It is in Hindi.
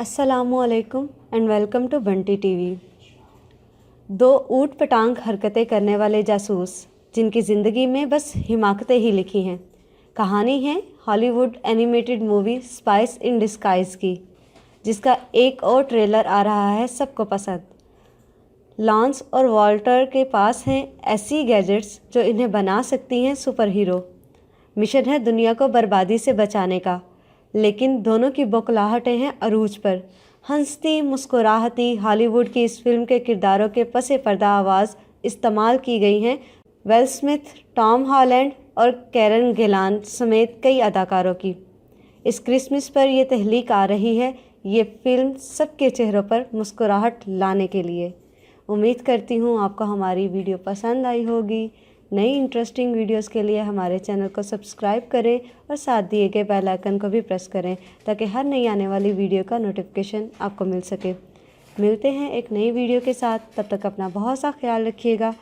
अस्सलामुअलैकुम and welcome to Bunty TV. दो ऊट पटांग हरकतें करने वाले जासूस जिनकी ज़िंदगी में बस हिमाकतें ही लिखी हैं। कहानी है Hollywood animated movie spice in disguise की, जिसका एक और ट्रेलर आ रहा है सबको पसंद। लॉन्स और वॉल्टर के पास हैं ऐसी गैजेट्स जो इन्हें बना सकती हैं सुपर हीरो। मिशन है दुनिया को बर्बादी से बचाने का, लेकिन दोनों की बौखलाहटें हैं अरूज पर। हंसती मुस्कुराहती हॉलीवुड की इस फिल्म के किरदारों के पसे पर्दा आवाज़ इस्तेमाल की गई हैं विल स्मिथ, टॉम हॉलैंड और कैरन गिलान समेत कई अदाकारों की। इस क्रिसमस पर यह तहलीक आ रही है ये फिल्म सबके चेहरों पर मुस्कुराहट लाने के लिए। उम्मीद करती हूँ आपको हमारी वीडियो पसंद आई होगी। नई इंटरेस्टिंग वीडियोस के लिए हमारे चैनल को सब्सक्राइब करें और साथ दिए गए बेल आइकन को भी प्रेस करें ताकि हर नई आने वाली वीडियो का नोटिफिकेशन आपको मिल सके। मिलते हैं एक नई वीडियो के साथ, तब तक अपना बहुत सा ख्याल रखिएगा।